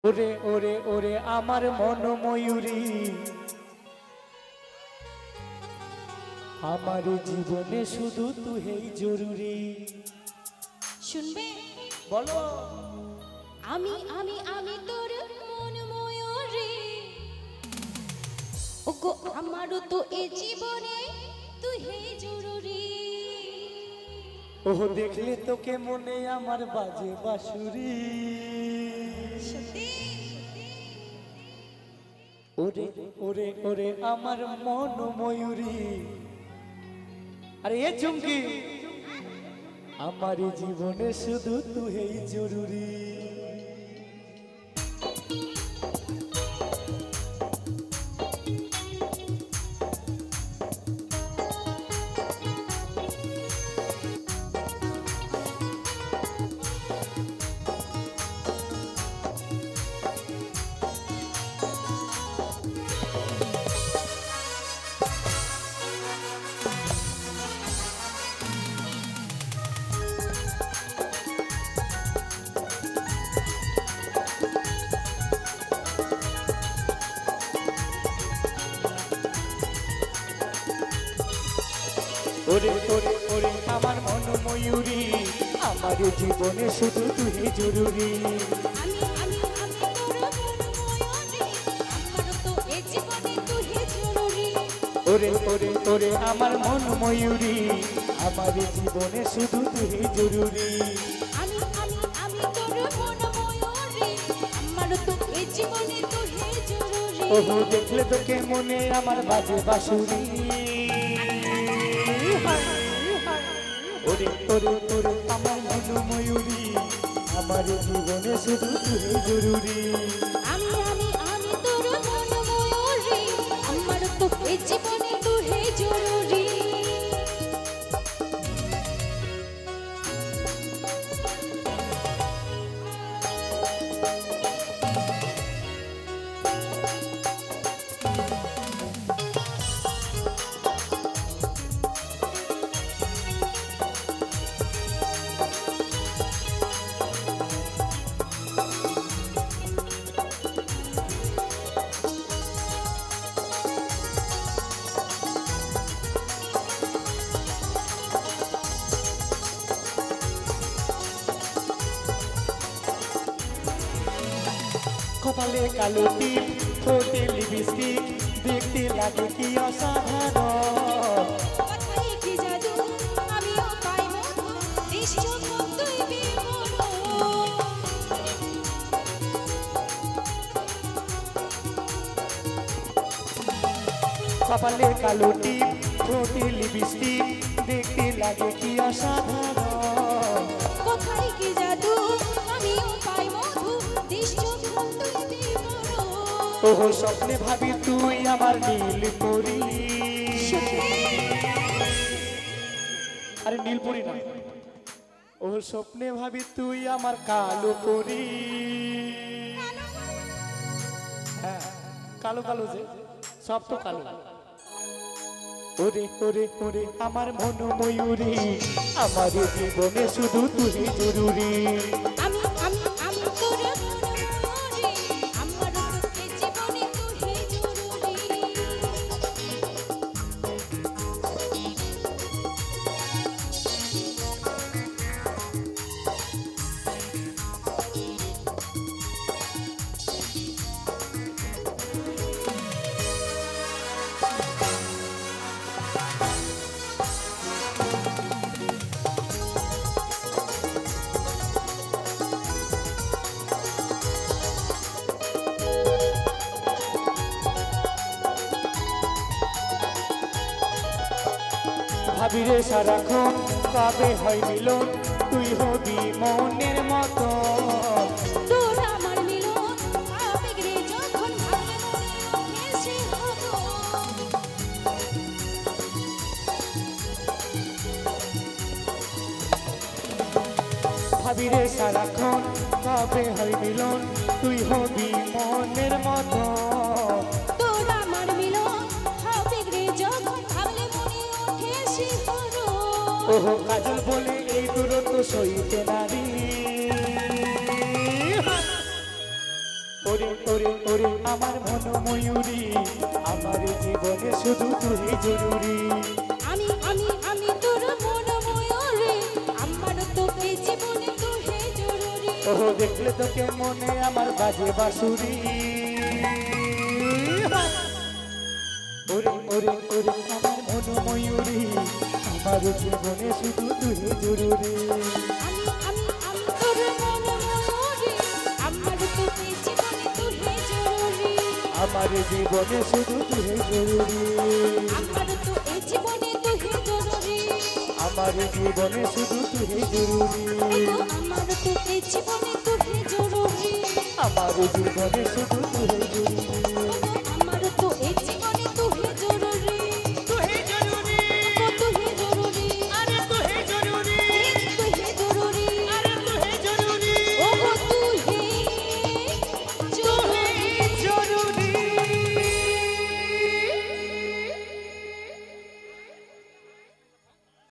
ওরে ওরে ওরে আমার মন ময়ূরী, আমার জীবনে শুধু তুই জরুরি। শুনবে বলো। আমি আমি আমি তোর মন ময়ূরী, ওগো আমারও তো এই জীবনে তুই জরুরি। ও দেখলে তোকে মনে আমার বাজে বাঁশুরি। ওরে ওরে ওরে আমার মন ময়ূরী, আরে এ চুমকি, আমার জীবনে শুধু তুই জরুরি। ওরে ওরে ওরে আমার মন ময়ূরী, আমার জীবনে শুধু তুই জরুরি। আমি আমি আমি তোর মন ময়ূরী, আমারও তো এই জীবনে তুই জরুরি। ওরে ওরে ওরে আমার মন ময়ূরী, আমার জীবনে শুধু তুই জরুরি। আমি আমি আমি তোর মন ময়ূরী, আমারও তো এই জীবনে তুই জরুরি। ওহো দেখলে তোকে মনে আমার বাজে বাঁশুরি। ওরে ওরে ওরে আমার মন ময়ূরী, আমার জীবনে শুধু তুই জরুরি। আমি আমি আমি তোর মন ময়ূরী, আমারও তো এই জীবনে তুই জরুরি। কপালে কালো টিপ, ঠোঁটে লিপস্টিক, দেখতে লাগে কি অসাধারণ। কথায় কি জাদু, আমিও পাই মধু, নিশ্চয় তুই বিমোহন। কপালে কালো টিপ, ঠোঁটে লিপস্টিক, দেখতে লাগে কি অসাধারণ। কথায় কি জাদু, আমিও পাই মধু, নিশ্চয় তুই বিমোহন। ওহো স্বপ্নে ভাবি তুই আমার নীল পরি। আরে নীল পরি না, ওহো স্বপ্নে ভাবি তুই আমার কালো পরি। হ্যাঁ কালো কালো যে সব তো কালো। ওরে ওরে ওরে আমার মন ময়ূরী, আমার জীবনে শুধু তুই জরুরি। আমি আমি আমি তোর মন ময়ূরী, আমারও তো এই জীবনে তুই জরুরি। ভাবি রে সারাক্ষণ কবে হয় মিলন, তুই হবি মনের মতো। তোর আমার মিলন, আবেগ রে যখন ভাঙে মনে ওঠে সে হতো। ভাবি রে সারাক্ষণ কবে হয় মিলন, তুই হবি মনের মতো। তোর আমার মিলন, আবেগ রে যখন ভাঙলে মনে ওঠে সে হতো। ওহো কাজল বলে এই দূরত্ব সইতে নারী। ওরে ওরে ওরে আমার মন ময়ূরী আমার জীবনে শুধু তুই জরুরি আমি তোর মন ময়ূরী আমার তোকে জীবনে তুই জরুরি ও দেখলে তোকে মনে আমার বাজে বাঁশুরি ওরে ওরে ওরে আমার মন ময়ূরী আমার জীবনে শুধু তুই জরুরি আমি তোর মন ময়ূরী আমার তোকে জীবনে তুই জরুরি আমার জীবনে শুধু তুই জরুরি আমার তো এই জীবনে তুই জরুরি আমার জীবনে শুধু তুই জরুরি আমার তো এই জীবনে তুই জরুরি আমার জীবনে শুধু তুই জরুরি